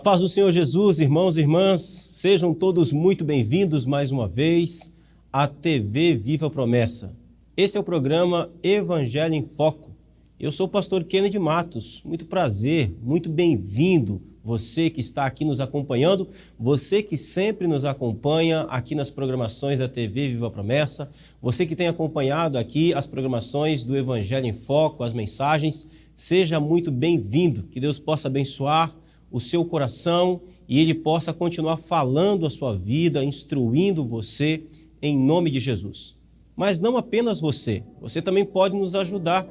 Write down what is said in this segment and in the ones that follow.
A paz do Senhor Jesus, irmãos e irmãs, sejam todos muito bem-vindos mais uma vez à TV Viva Promessa. Esse é o programa Evangelho em Foco. Eu sou o pastor Kennedy Matos, muito prazer, muito bem-vindo você que está aqui nos acompanhando, você que sempre nos acompanha aqui nas programações da TV Viva Promessa, você que tem acompanhado aqui as programações do Evangelho em Foco, as mensagens, seja muito bem-vindo, que Deus possa abençoar o seu coração e Ele possa continuar falando a sua vida, instruindo você em nome de Jesus. Mas não apenas você também pode nos ajudar.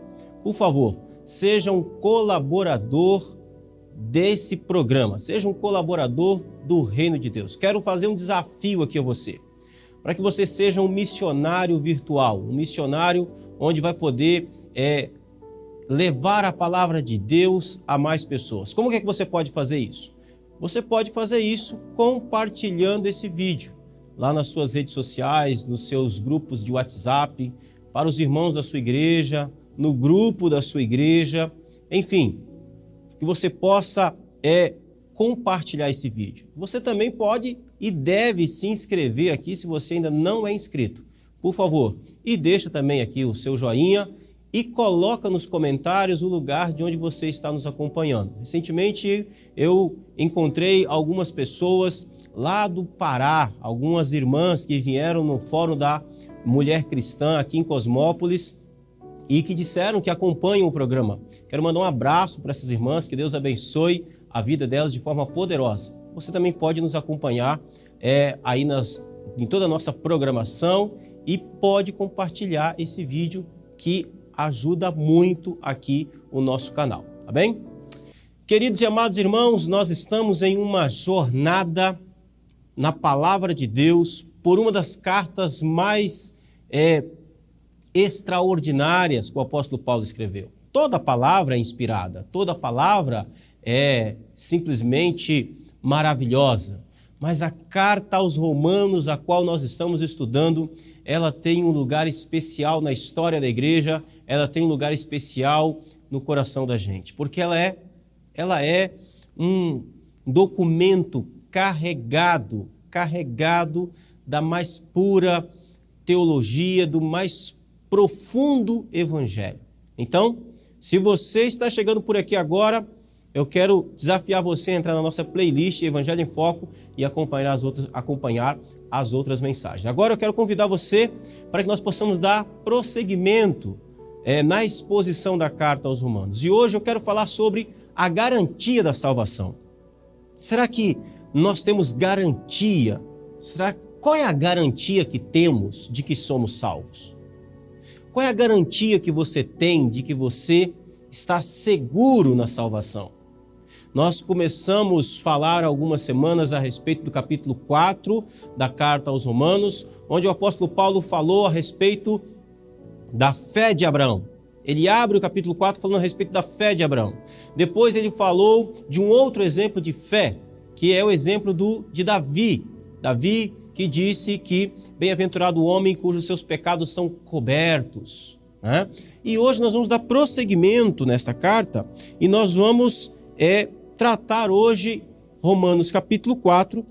Por favor, seja um colaborador desse programa, seja um colaborador do Reino de Deus. Quero fazer um desafio aqui a você, para que você seja um missionário virtual, um missionário onde vai poder levar a palavra de Deus a mais pessoas. Como é que você pode fazer isso? Você pode fazer isso compartilhando esse vídeo lá nas suas redes sociais, nos seus grupos de WhatsApp, para os irmãos da sua igreja, no grupo da sua igreja, enfim, que você possa compartilhar esse vídeo. Você também pode e deve se inscrever aqui se você ainda não é inscrito. Por favor, e deixa também aqui o seu joinha e coloca nos comentários o lugar de onde você está nos acompanhando. Recentemente eu encontrei algumas pessoas lá do Pará, algumas irmãs que vieram no Fórum da Mulher Cristã aqui em Cosmópolis e que disseram que acompanham o programa. Quero mandar um abraço para essas irmãs, que Deus abençoe a vida delas de forma poderosa. Você também pode nos acompanhar aí em toda a nossa programação e pode compartilhar esse vídeo que ajuda muito aqui o nosso canal, tá bem? Queridos e amados irmãos, nós estamos em uma jornada na Palavra de Deus por uma das cartas mais extraordinárias que o apóstolo Paulo escreveu. Toda palavra é inspirada, toda palavra é simplesmente maravilhosa. Mas a carta aos Romanos, a qual nós estamos estudando, ela tem um lugar especial na história da igreja, ela tem um lugar especial no coração da gente, porque ela é um documento carregado da mais pura teologia, do mais profundo evangelho. Então, se você está chegando por aqui agora, eu quero desafiar você a entrar na nossa playlist Evangelho em Foco e acompanhar as outras mensagens. Agora eu quero convidar você para que nós possamos dar prosseguimento na exposição da carta aos Romanos. E hoje eu quero falar sobre a garantia da salvação. Será que nós temos garantia? Qual é a garantia que temos de que somos salvos? Qual é a garantia que você tem de que você está seguro na salvação? Nós começamos a falar algumas semanas a respeito do capítulo 4 da carta aos Romanos, onde o apóstolo Paulo falou a respeito da fé de Abraão. Ele abre o capítulo 4 falando a respeito da fé de Abraão. Depois ele falou de um outro exemplo de fé, que é o exemplo de Davi. Davi que disse que bem-aventurado o homem cujos seus pecados são cobertos. E hoje nós vamos dar prosseguimento nesta carta e nós vamos tratar hoje Romanos capítulo 4,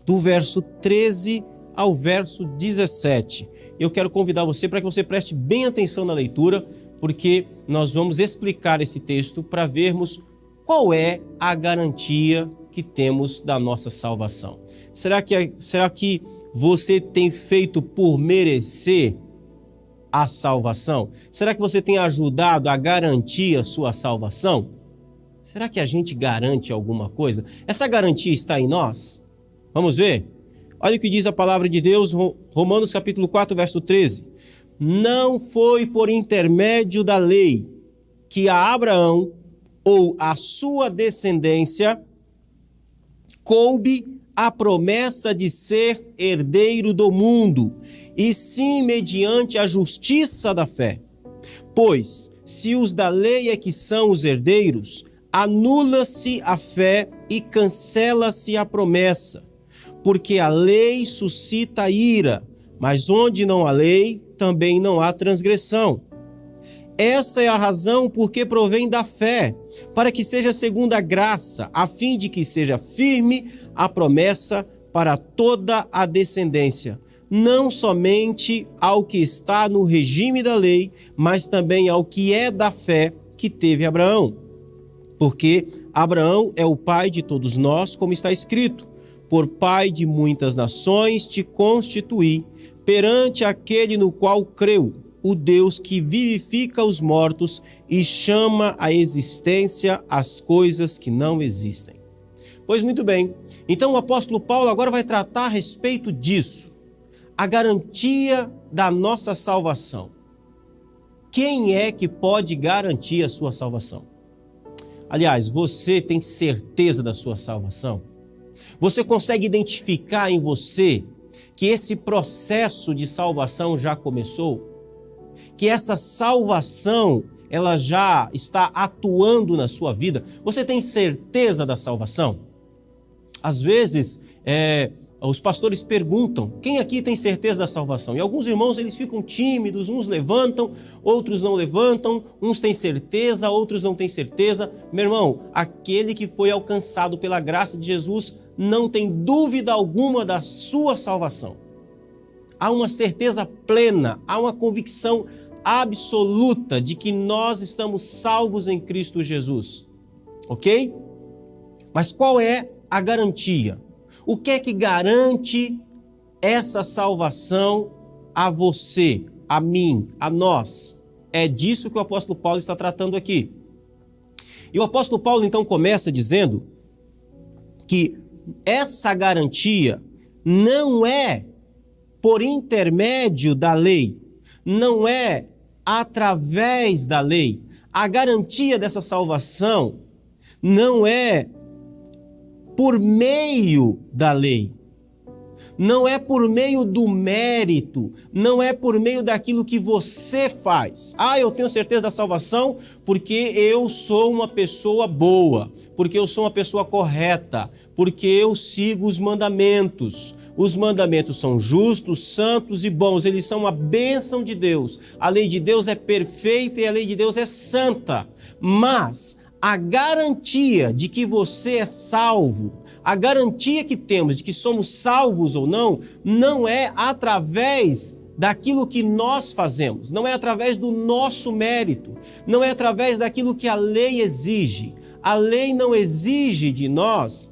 do verso 13 ao verso 17. Eu quero convidar você para que você preste bem atenção na leitura, porque nós vamos explicar esse texto para vermos qual é a garantia que temos da nossa salvação. Será que você tem feito por merecer a salvação? Será que você tem ajudado a garantir a sua salvação? Será que a gente garante alguma coisa? Essa garantia está em nós? Vamos ver? Olha o que diz a palavra de Deus, Romanos capítulo 4, verso 13. Não foi por intermédio da lei que a Abraão ou a sua descendência coube a promessa de ser herdeiro do mundo, e sim mediante a justiça da fé. Pois, se os da lei é que são os herdeiros, anula-se a fé e cancela-se a promessa, porque a lei suscita ira, mas onde não há lei, também não há transgressão. Essa é a razão porque provém da fé para que seja segundo a graça, a fim de que seja firme a promessa para toda a descendência, não somente ao que está no regime da lei, mas também ao que é da fé que teve Abraão. Porque Abraão é o pai de todos nós, como está escrito: por pai de muitas nações te constituí, perante aquele no qual creu, o Deus que vivifica os mortos e chama à existência as coisas que não existem. Pois muito bem, então o apóstolo Paulo agora vai tratar a respeito disso, a garantia da nossa salvação. Quem é que pode garantir a sua salvação? Aliás, você tem certeza da sua salvação? Você consegue identificar em você que esse processo de salvação já começou? Que essa salvação, ela já está atuando na sua vida? Você tem certeza da salvação? Às vezes, os pastores perguntam: quem aqui tem certeza da salvação? E alguns irmãos, eles ficam tímidos, uns levantam, outros não levantam, uns têm certeza, outros não têm certeza. Meu irmão, aquele que foi alcançado pela graça de Jesus não tem dúvida alguma da sua salvação. Há uma certeza plena, há uma convicção absoluta de que nós estamos salvos em Cristo Jesus, ok? Mas qual é a garantia? O que é que garante essa salvação a você, a mim, a nós? É disso que o apóstolo Paulo está tratando aqui. E o apóstolo Paulo então começa dizendo que essa garantia não é por intermédio da lei, não é através da lei. A garantia dessa salvação não é por meio da lei, não é por meio do mérito, não é por meio daquilo que você faz. Eu tenho certeza da salvação porque eu sou uma pessoa boa, porque eu sou uma pessoa correta, porque eu sigo os mandamentos. Os mandamentos são justos, santos e bons, eles são uma bênção de Deus. A lei de Deus é perfeita e a lei de Deus é santa. Mas a garantia de que você é salvo, a garantia que temos de que somos salvos ou não, não é através daquilo que nós fazemos, não é através do nosso mérito, não é através daquilo que a lei exige. A lei não exige de nós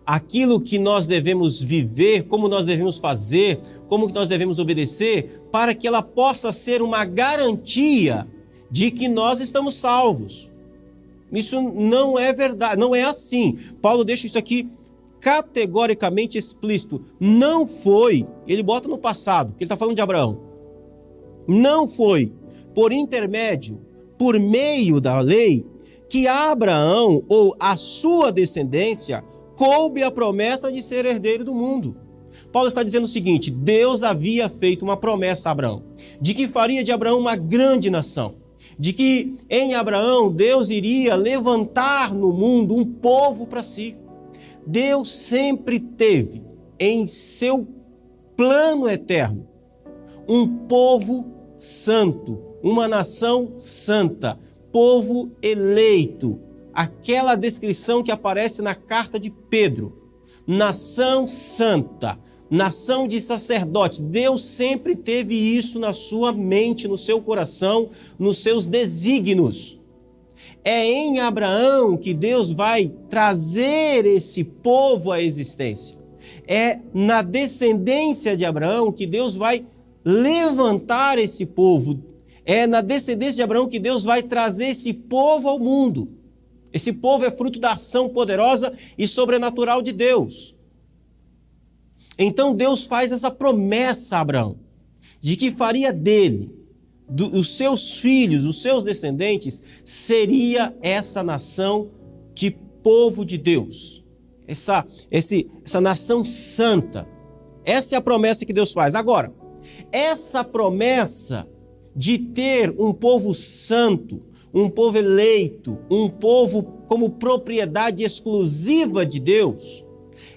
aquilo que nós devemos viver, como nós devemos fazer, como nós devemos obedecer, para que ela possa ser uma garantia de que nós estamos salvos. Isso não é verdade, não é assim. Paulo deixa isso aqui categoricamente explícito. Não foi, ele bota no passado, que ele está falando de Abraão. Não foi por intermédio, por meio da lei, que Abraão ou a sua descendência coube a promessa de ser herdeiro do mundo. Paulo está dizendo o seguinte: Deus havia feito uma promessa a Abraão, de que faria de Abraão uma grande nação, de que em Abraão Deus iria levantar no mundo um povo para si. Deus sempre teve em seu plano eterno um povo santo, uma nação santa, povo eleito. Aquela descrição que aparece na carta de Pedro, nação santa, nação de sacerdotes. Deus sempre teve isso na sua mente, no seu coração, nos seus desígnios. É em Abraão que Deus vai trazer esse povo à existência. É na descendência de Abraão que Deus vai levantar esse povo. É na descendência de Abraão que Deus vai trazer esse povo ao mundo. Esse povo é fruto da ação poderosa e sobrenatural de Deus. Então Deus faz essa promessa a Abraão, de que faria dele, os seus filhos, os seus descendentes, seria essa nação de povo de Deus. Essa nação santa. Essa é a promessa que Deus faz. Agora, essa promessa de ter um povo santo, um povo eleito, um povo como propriedade exclusiva de Deus,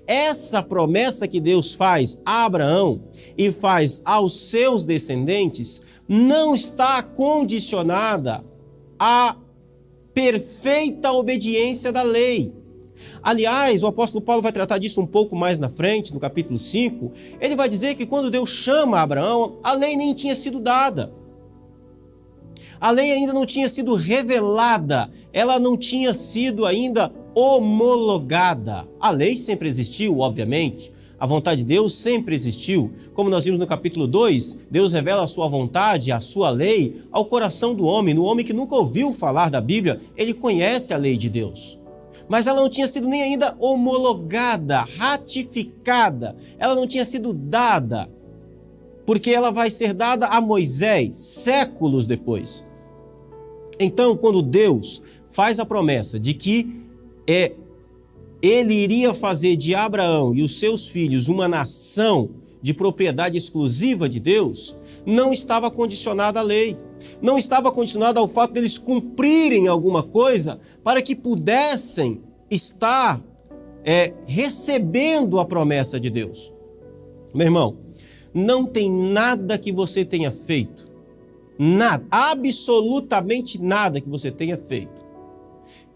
essa promessa que Deus faz a Abraão e faz aos seus descendentes não está condicionada a perfeita obediência da lei. Aliás, o apóstolo Paulo vai tratar disso um pouco mais na frente, no capítulo 5. Ele vai dizer que quando Deus chama Abraão, a lei nem tinha sido dada. A lei ainda não tinha sido revelada, ela não tinha sido ainda homologada. A lei sempre existiu, obviamente. A vontade de Deus sempre existiu. Como nós vimos no capítulo 2, Deus revela a sua vontade, a sua lei, ao coração do homem. No homem que nunca ouviu falar da Bíblia, ele conhece a lei de Deus. Mas ela não tinha sido nem ainda homologada, ratificada. Ela não tinha sido dada, porque ela vai ser dada a Moisés, séculos depois. Então, quando Deus faz a promessa de que ele iria fazer de Abraão e os seus filhos uma nação de propriedade exclusiva de Deus, não estava condicionada à lei. Não estava condicionada ao fato deles cumprirem alguma coisa para que pudessem estar recebendo a promessa de Deus. Meu irmão, não tem nada que você tenha feito, nada, absolutamente nada que você tenha feito,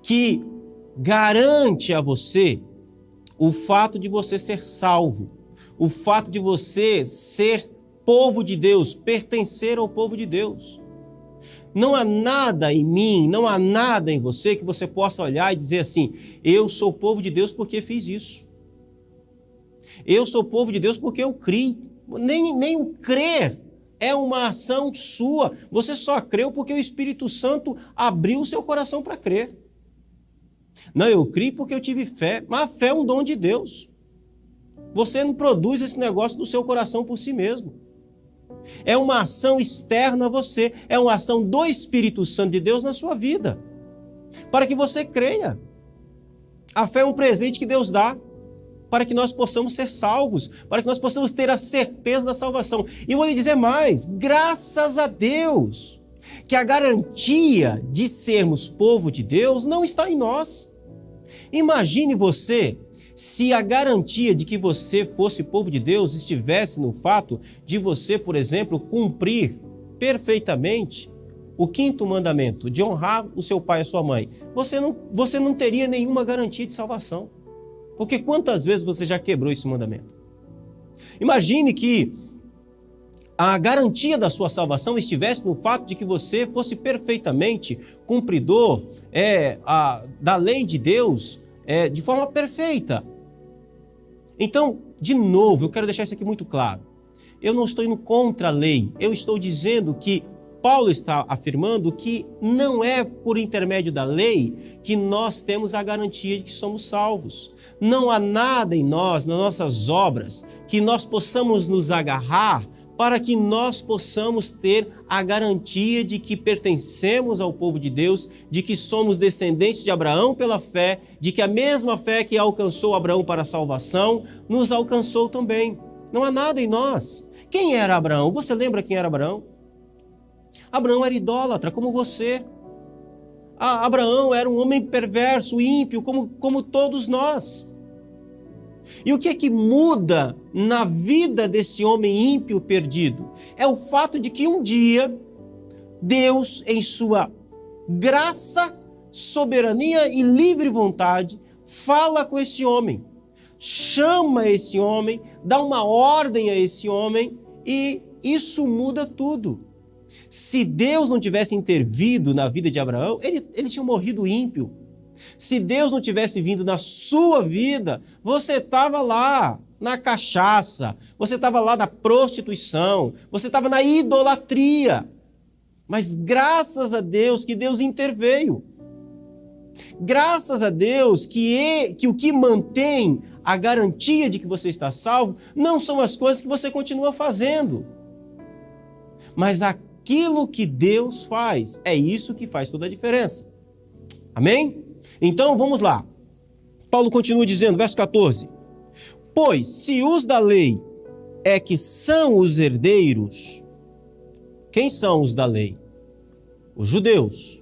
que garante a você o fato de você ser salvo, o fato de você ser povo de Deus, pertencer ao povo de Deus. Não há nada em mim, não há nada em você que você possa olhar e dizer assim: eu sou povo de Deus porque fiz isso. Eu sou povo de Deus porque eu criei. Nem o crer é uma ação sua. Você só creu porque o Espírito Santo abriu o seu coração para crer. Não, eu criei porque eu tive fé. Mas a fé é um dom de Deus. Você não produz esse negócio do seu coração por si mesmo. É uma ação externa a você. É uma ação do Espírito Santo de Deus na sua vida, para que você creia. A fé é um presente que Deus dá para que nós possamos ser salvos, para que nós possamos ter a certeza da salvação. E vou lhe dizer mais, graças a Deus, que a garantia de sermos povo de Deus não está em nós. Imagine você se a garantia de que você fosse povo de Deus estivesse no fato de você, por exemplo, cumprir perfeitamente o 5º mandamento, de honrar o seu pai e a sua mãe. Você não teria nenhuma garantia de salvação. Porque quantas vezes você já quebrou esse mandamento? Imagine que a garantia da sua salvação estivesse no fato de que você fosse perfeitamente cumpridor da lei de Deus de forma perfeita. Então, de novo, eu quero deixar isso aqui muito claro. Eu não estou indo contra a lei, eu estou dizendo que Paulo está afirmando que não é por intermédio da lei que nós temos a garantia de que somos salvos. Não há nada em nós, nas nossas obras, que nós possamos nos agarrar para que nós possamos ter a garantia de que pertencemos ao povo de Deus, de que somos descendentes de Abraão pela fé, de que a mesma fé que alcançou Abraão para a salvação, nos alcançou também. Não há nada em nós. Quem era Abraão? Você lembra quem era Abraão? Abraão era idólatra, como você. Abraão era um homem perverso, ímpio, como todos nós. E o que é que muda na vida desse homem ímpio perdido? É o fato de que um dia, Deus, em sua graça, soberania e livre vontade, fala com esse homem, chama esse homem, dá uma ordem a esse homem e isso muda tudo. Se Deus não tivesse intervido na vida de Abraão, ele tinha morrido ímpio. Se Deus não tivesse vindo na sua vida, você estava lá na cachaça, você estava lá na prostituição, você estava na idolatria. Mas graças a Deus que Deus interveio. Graças a Deus que o que mantém a garantia de que você está salvo não são as coisas que você continua fazendo, mas aquilo que Deus faz. É isso que faz toda a diferença. Amém? Então, vamos lá. Paulo continua dizendo, verso 14. Pois, se os da lei é que são os herdeiros, quem são os da lei? Os judeus.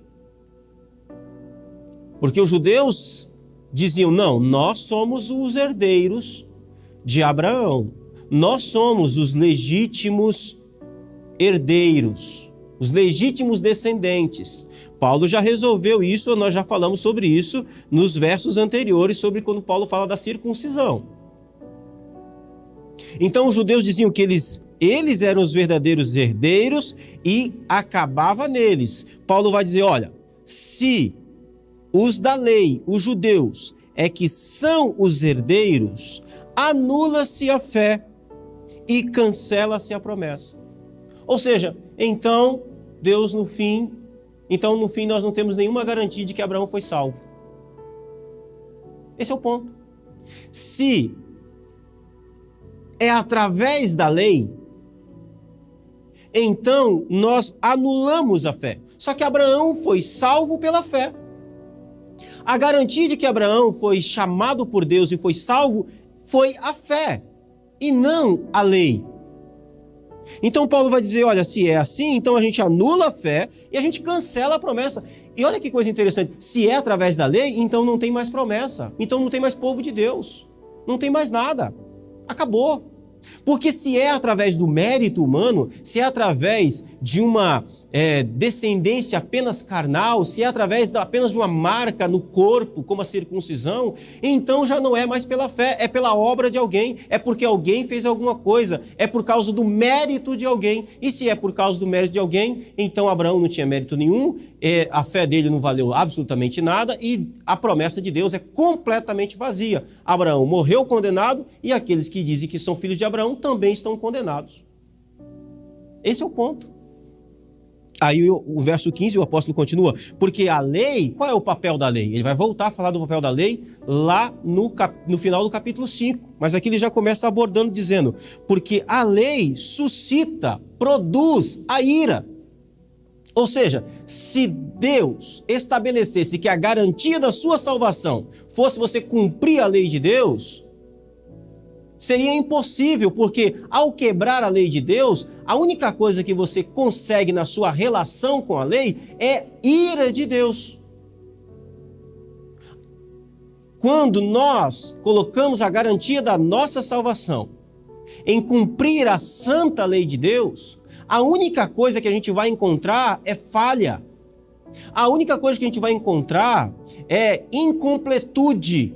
Porque os judeus diziam, não, nós somos os herdeiros de Abraão. Nós somos os legítimos herdeiros. os legítimos descendentes. Paulo já resolveu isso, nós já falamos sobre isso nos versos anteriores, sobre quando Paulo fala da circuncisão. Então os judeus diziam que eles eram os verdadeiros herdeiros e acabava neles. Paulo vai dizer, olha, se os da lei, os judeus, é que são os herdeiros, anula-se a fé e cancela-se a promessa. Ou seja, então no fim nós não temos nenhuma garantia de que Abraão foi salvo. Esse é o ponto. Se é através da lei, então nós anulamos a fé. Só que Abraão foi salvo pela fé. A garantia de que Abraão foi chamado por Deus e foi salvo foi a fé e não a lei. Então Paulo vai dizer, olha, se é assim, então a gente anula a fé e a gente cancela a promessa. E olha que coisa interessante, se é através da lei, então não tem mais promessa, então não tem mais povo de Deus, não tem mais nada, acabou. Porque se é através do mérito humano, se é através de uma descendência apenas carnal, se é através apenas de uma marca no corpo, como a circuncisão, então já não é mais pela fé, é pela obra de alguém, é porque alguém fez alguma coisa, é por causa do mérito de alguém. E se é por causa do mérito de alguém, então Abraão não tinha mérito nenhum, a fé dele não valeu absolutamente nada e a promessa de Deus é completamente vazia. Abraão morreu condenado e aqueles que dizem que são filhos de Abraão também estão condenados. Esse é o ponto. Aí o verso 15, o apóstolo continua, porque a lei, qual é o papel da lei? Ele vai voltar a falar do papel da lei lá no final do capítulo 5, mas aqui ele já começa abordando dizendo, porque a lei suscita, produz a ira. Ou seja, se Deus estabelecesse que a garantia da sua salvação fosse você cumprir a lei de Deus, seria impossível, porque ao quebrar a lei de Deus, a única coisa que você consegue na sua relação com a lei é ira de Deus. Quando nós colocamos a garantia da nossa salvação em cumprir a santa lei de Deus, a única coisa que a gente vai encontrar é falha. A única coisa que a gente vai encontrar é incompletude.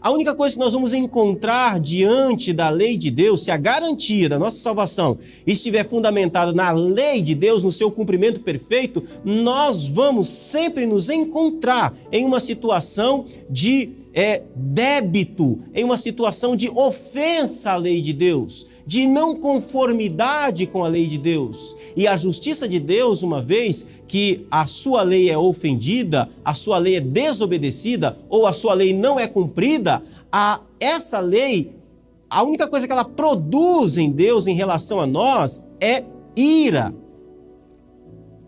A única coisa que nós vamos encontrar diante da lei de Deus, se a garantia da nossa salvação estiver fundamentada na lei de Deus, no seu cumprimento perfeito, nós vamos sempre nos encontrar em uma situação de débito, em uma situação de ofensa à lei de Deus, de não conformidade com a lei de Deus. E a justiça de Deus, uma vez que a sua lei é ofendida, a sua lei é desobedecida ou a sua lei não é cumprida, essa lei, a única coisa que ela produz em Deus em relação a nós é ira.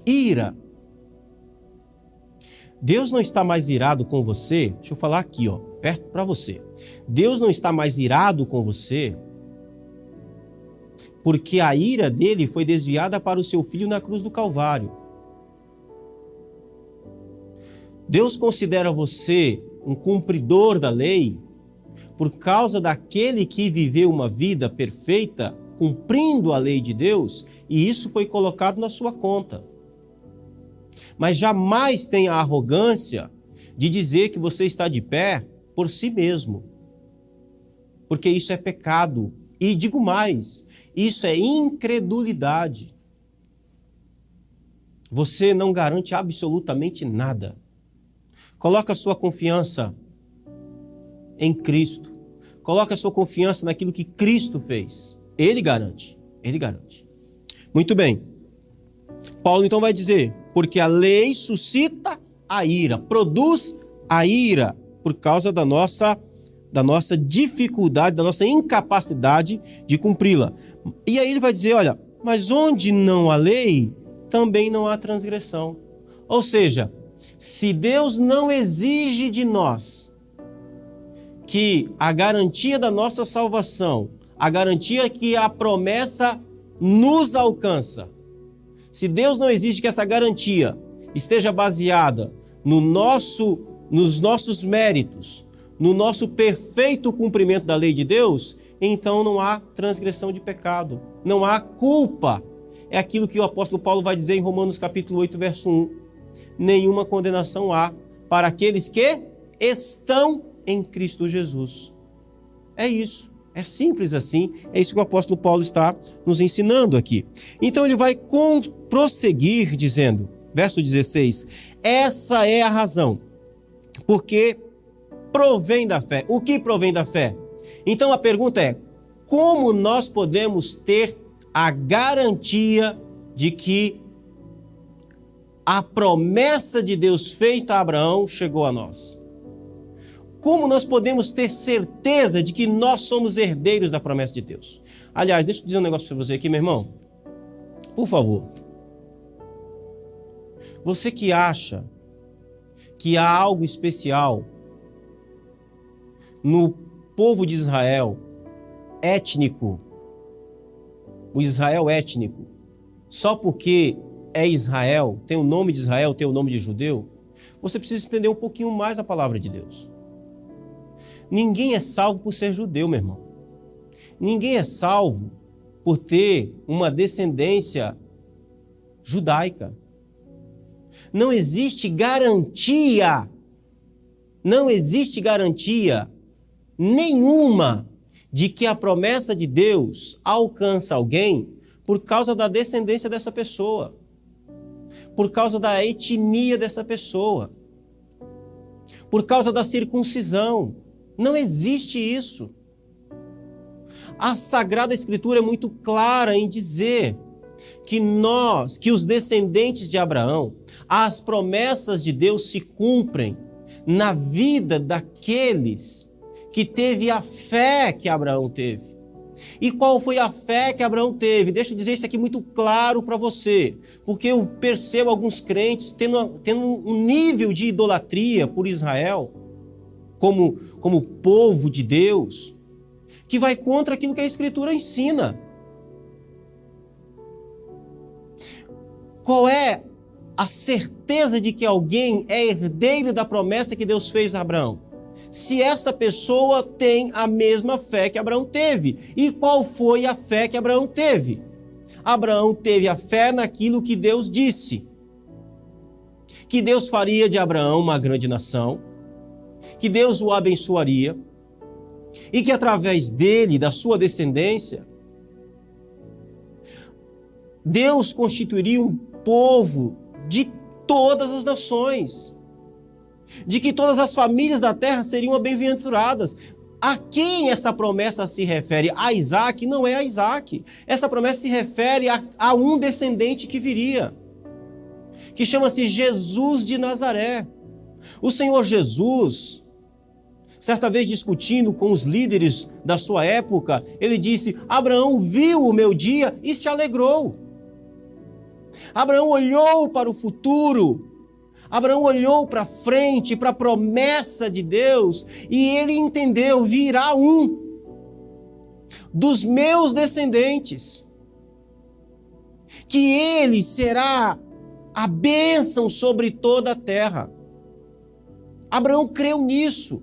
Ira. Deus não está mais irado com você, deixa eu falar aqui, perto para você. Deus não está mais irado com você porque a ira dele foi desviada para o seu filho na cruz do Calvário. Deus considera você um cumpridor da lei por causa daquele que viveu uma vida perfeita, cumprindo a lei de Deus, e isso foi colocado na sua conta. Mas jamais tenha a arrogância de dizer que você está de pé por si mesmo, porque isso é pecado. E digo mais, isso é incredulidade. Você não garante absolutamente nada. Coloca a sua confiança em Cristo. Coloca a sua confiança naquilo que Cristo fez. Ele garante. Ele garante. Muito bem. Paulo então vai dizer, porque a lei suscita a ira, produz a ira por causa da nossa dificuldade, da nossa incapacidade de cumpri-la. E aí ele vai dizer, olha, mas onde não há lei, também não há transgressão. Ou seja, se Deus não exige de nós que a garantia da nossa salvação, a garantia que a promessa nos alcança, se Deus não exige que essa garantia esteja baseada nos nossos méritos, no nosso perfeito cumprimento da lei de Deus, então não há transgressão de pecado, não há culpa. é aquilo que o apóstolo Paulo vai dizer em Romanos capítulo 8, verso 1. Nenhuma condenação há para aqueles que estão em Cristo Jesus. É isso. É simples assim. É isso que o apóstolo Paulo está nos ensinando aqui. Então ele vai prosseguir dizendo, verso 16, essa é a razão, porque provém da fé. O que provém da fé? Então a pergunta é, como nós podemos ter a garantia de que a promessa de Deus feita a Abraão chegou a nós? Como nós podemos ter certeza de que nós somos herdeiros da promessa de Deus? Aliás, deixa eu dizer um negócio para você aqui, meu irmão. Por favor. Você que acha que há algo especial no povo de Israel, étnico, o Israel étnico, só porque é Israel, tem o nome de Israel, tem o nome de judeu, você precisa entender um pouquinho mais a palavra de Deus. Ninguém é salvo por ser judeu, meu irmão. Ninguém é salvo por ter uma descendência judaica. Não existe garantia nenhuma de que a promessa de Deus alcança alguém por causa da descendência dessa pessoa, por causa da etnia dessa pessoa, por causa da circuncisão. Não existe isso. A Sagrada Escritura é muito clara em dizer que os descendentes de Abraão, as promessas de Deus se cumprem na vida daqueles que teve a fé que Abraão teve. E qual foi a fé que Abraão teve? Deixa eu dizer isso aqui muito claro para você, porque eu percebo alguns crentes tendo um nível de idolatria por Israel, como povo de Deus, que vai contra aquilo que a Escritura ensina. Qual é a certeza de que alguém é herdeiro da promessa que Deus fez a Abraão? Se essa pessoa tem a mesma fé que Abraão teve. E qual foi a fé que Abraão teve? Abraão teve a fé naquilo que Deus disse. Que Deus faria de Abraão uma grande nação, que Deus o abençoaria, e que através dele, da sua descendência, Deus constituiria um povo de todas as nações, de que todas as famílias da terra seriam bem-aventuradas. A quem essa promessa se refere? A Isaac? Não é a Isaac. Essa promessa se refere a um descendente que viria, que chama-se Jesus de Nazaré. O Senhor Jesus, certa vez discutindo com os líderes da sua época, ele disse: Abraão viu o meu dia e se alegrou. Abraão olhou para o futuro, Abraão olhou para frente, para a promessa de Deus, e ele entendeu: virá um dos meus descendentes, que ele será a bênção sobre toda a terra. Abraão creu nisso.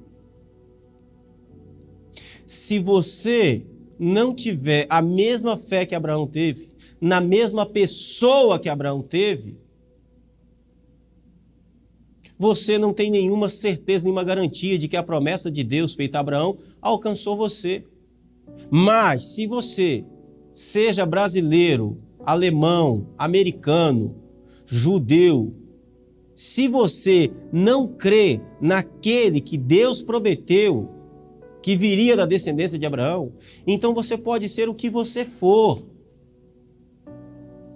Se você não tiver a mesma fé que Abraão teve, na mesma pessoa que Abraão teve, você não tem nenhuma certeza, nenhuma garantia de que a promessa de Deus feita a Abraão alcançou você. Mas se você, seja brasileiro, alemão, americano, judeu, se você não crê naquele que Deus prometeu, que viria da descendência de Abraão, então você pode ser o que você for.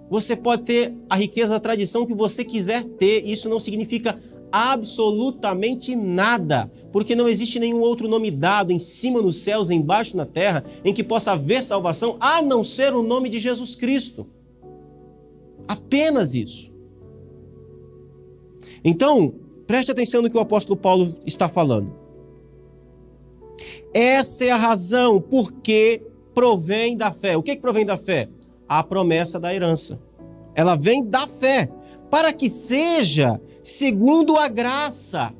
Você pode ter a riqueza da tradição que você quiser ter. Isso não significa absolutamente nada, porque não existe nenhum outro nome dado em cima nos céus, embaixo na terra, em que possa haver salvação, a não ser o nome de Jesus Cristo. Apenas isso. Então, preste atenção no que o apóstolo Paulo está falando. Essa é a razão porque provém da fé. O que provém da fé? A promessa da herança. Ela vem da fé, para que seja segundo a graça.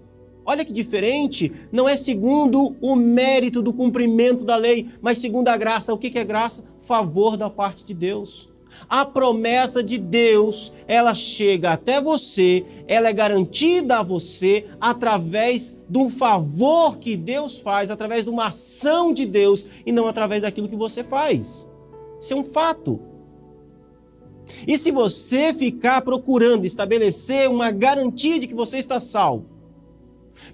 Olha que diferente, não é segundo o mérito do cumprimento da lei, mas segundo a graça. O que é graça? Favor da parte de Deus. A promessa de Deus, ela chega até você, ela é garantida a você através do favor que Deus faz, através de uma ação de Deus e não através daquilo que você faz. Isso é um fato. E se você ficar procurando estabelecer uma garantia de que você está salvo,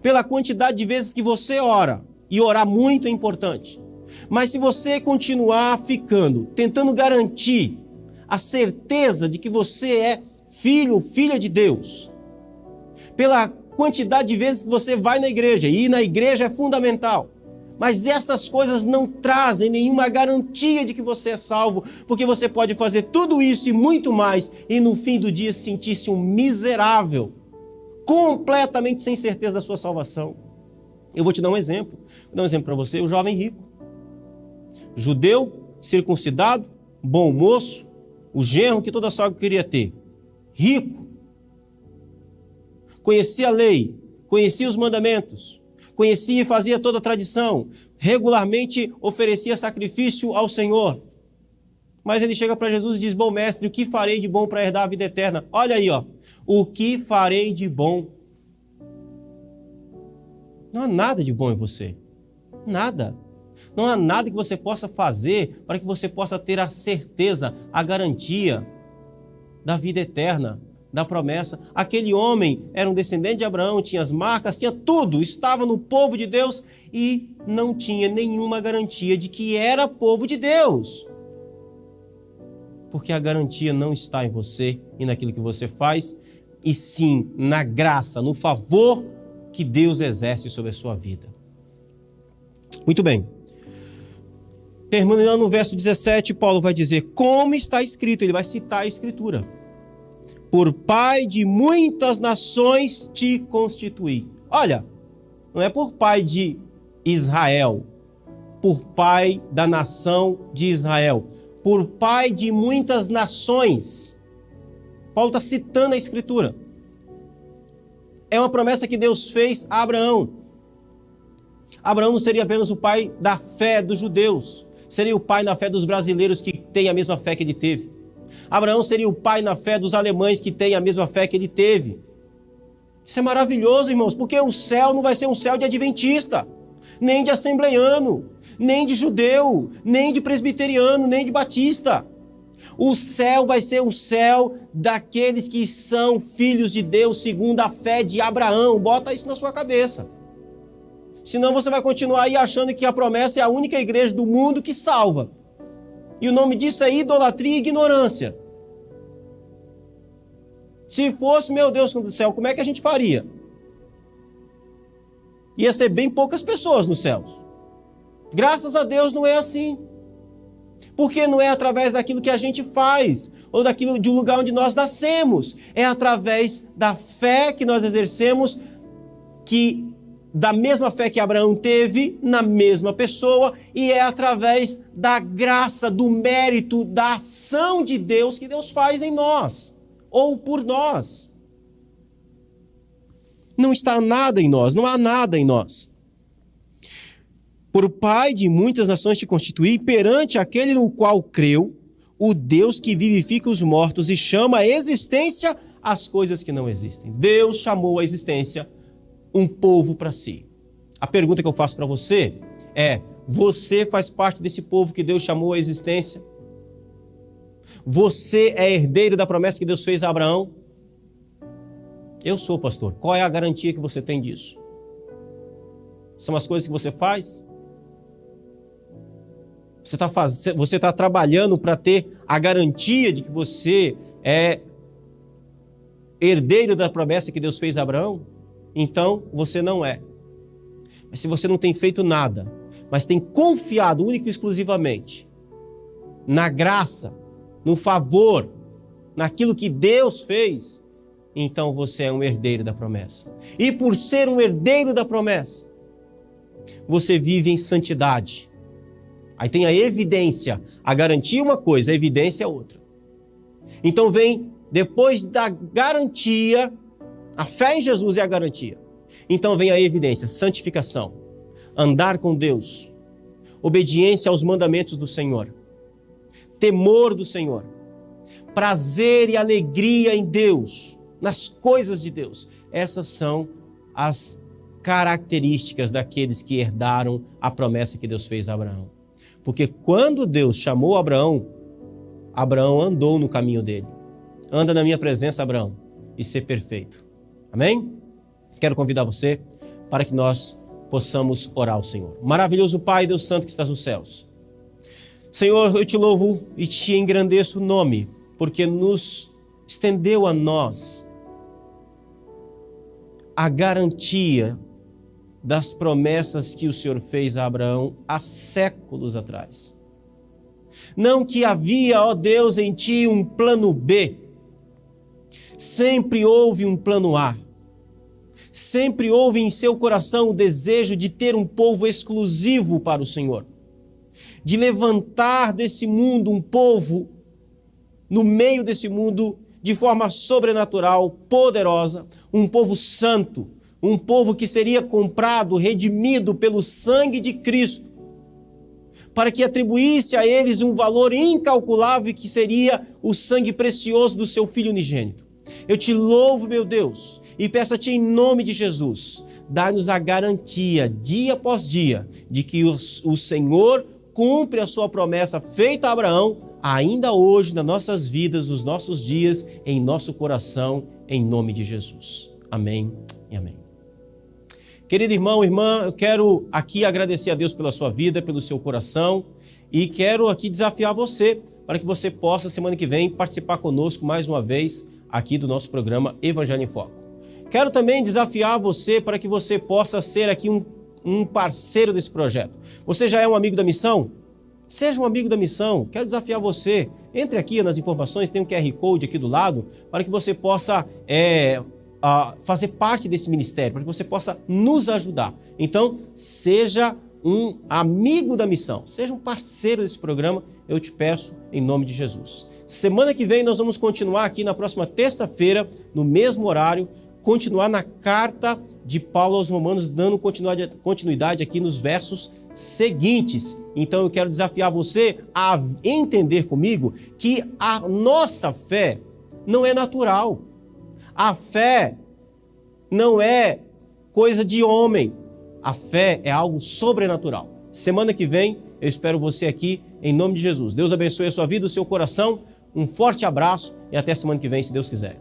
pela quantidade de vezes que você ora, e orar muito é importante, mas se você continuar tentando garantir a certeza de que você é filho ou filha de Deus, pela quantidade de vezes que você vai na igreja, e ir na igreja é fundamental, mas essas coisas não trazem nenhuma garantia de que você é salvo, porque você pode fazer tudo isso e muito mais, e no fim do dia sentir-se um miserável, completamente sem certeza da sua salvação. Eu vou te dar um exemplo. Vou dar um exemplo para você, o jovem rico. Judeu, circuncidado, bom moço, o genro que toda sogra queria ter. Rico. Conhecia a lei, conhecia os mandamentos, conhecia e fazia toda a tradição, regularmente oferecia sacrifício ao Senhor. Mas ele chega para Jesus e diz: bom mestre, o que farei de bom para herdar a vida eterna? Olha aí, ó. O que farei de bom? Não há nada de bom em você. Nada. Não há nada que você possa fazer para que você possa ter a certeza, a garantia da vida eterna, da promessa. Aquele homem era um descendente de Abraão, tinha as marcas, tinha tudo, estava no povo de Deus e não tinha nenhuma garantia de que era povo de Deus. Porque a garantia não está em você e naquilo que você faz, e sim na graça, no favor que Deus exerce sobre a sua vida. Muito bem. Terminando no verso 17, Paulo vai dizer, como está escrito, ele vai citar a Escritura. Por pai de muitas nações te constituí. Olha, não é por pai de Israel, por pai da nação de Israel, por pai de muitas nações. Paulo está citando a Escritura. É uma promessa que Deus fez a Abraão. Abraão não seria apenas o pai da fé dos judeus, seria o pai na fé dos brasileiros que têm a mesma fé que ele teve. Abraão seria o pai na fé dos alemães que têm a mesma fé que ele teve. Isso é maravilhoso, irmãos, porque o céu não vai ser um céu de adventista, nem de assembleiano, nem de judeu, nem de presbiteriano, nem de batista. O céu vai ser um céu daqueles que são filhos de Deus segundo a fé de Abraão. Bota isso na sua cabeça. Senão você vai continuar aí achando que a promessa é a única igreja do mundo que salva. E o nome disso é idolatria e ignorância. Se fosse, meu Deus do céu, como é que a gente faria? Ia ser bem poucas pessoas nos céus. Graças a Deus não é assim. Porque não é através daquilo que a gente faz, ou daquilo de um lugar onde nós nascemos. É através da fé que nós exercemos, da mesma fé que Abraão teve, na mesma pessoa, e é através da graça, do mérito, da ação de Deus que Deus faz em nós, ou por nós. Não está nada em nós, não há nada em nós. Por pai de muitas nações te constituí, perante aquele no qual creu, o Deus que vivifica os mortos e chama à existência as coisas que não existem. Deus chamou à existência um povo para si. A pergunta que eu faço para você é, você faz parte desse povo que Deus chamou à existência? Você é herdeiro da promessa que Deus fez a Abraão? Eu sou, pastor. Qual é a garantia que você tem disso? São as coisas que você faz? Você está trabalhando para ter a garantia de que você é herdeiro da promessa que Deus fez a Abraão? Então, você não é. Mas se você não tem feito nada, mas tem confiado único e exclusivamente na graça, no favor, naquilo que Deus fez, então você é um herdeiro da promessa. E por ser um herdeiro da promessa, você vive em santidade. Aí tem a evidência. A garantia é uma coisa, a evidência é outra. Então vem, depois da garantia, a fé em Jesus é a garantia. Então vem a evidência, santificação, andar com Deus, obediência aos mandamentos do Senhor, temor do Senhor. prazer e alegria em Deus, nas coisas de Deus. Essas são as características daqueles que herdaram a promessa que Deus fez a Abraão. Porque quando Deus chamou Abraão, Abraão andou no caminho dele. Anda na minha presença, Abraão, e ser perfeito. Amém? Quero convidar você para que nós possamos orar ao Senhor. Maravilhoso Pai, Deus Santo que estás nos céus. Senhor, eu te louvo e te engrandeço o nome, porque nos estendeu a nós a garantia das promessas que o Senhor fez a Abraão há séculos atrás. Não que havia, ó Deus, em ti um plano B. Sempre houve um plano A. Sempre houve em seu coração o desejo de ter um povo exclusivo para o Senhor. De levantar desse mundo um povo, no meio desse mundo, de forma sobrenatural, poderosa, um povo santo, um povo que seria comprado, redimido pelo sangue de Cristo, para que atribuísse a eles um valor incalculável que seria o sangue precioso do seu Filho unigênito. Eu te louvo, meu Deus, e peço a Ti em nome de Jesus, dá-nos a garantia, dia após dia, de que o Senhor cumpre a sua promessa feita a Abraão, ainda hoje nas nossas vidas, nos nossos dias, em nosso coração, em nome de Jesus. Amém e amém. Querido irmão, irmã, eu quero aqui agradecer a Deus pela sua vida, pelo seu coração, e quero aqui desafiar você para que você possa, semana que vem, participar conosco mais uma vez aqui do nosso programa Evangelho em Foco. Quero também desafiar você para que você possa ser aqui um parceiro desse projeto. Você já é um amigo da missão? Seja um amigo da missão. Quero desafiar você. Entre aqui nas informações, tem um QR Code aqui do lado, para que você possa fazer parte desse ministério, para que você possa nos ajudar. Então, seja um amigo da missão, seja um parceiro desse programa, eu te peço em nome de Jesus. Semana que vem nós vamos continuar aqui na próxima terça-feira, no mesmo horário, continuar na carta de Paulo aos Romanos, dando continuidade aqui nos versos seguintes. Então eu quero desafiar você a entender comigo que a nossa fé não é natural. A fé não é coisa de homem. A fé é algo sobrenatural. Semana que vem eu espero você aqui em nome de Jesus. Deus abençoe a sua vida, o seu coração. Um forte abraço e até semana que vem, se Deus quiser.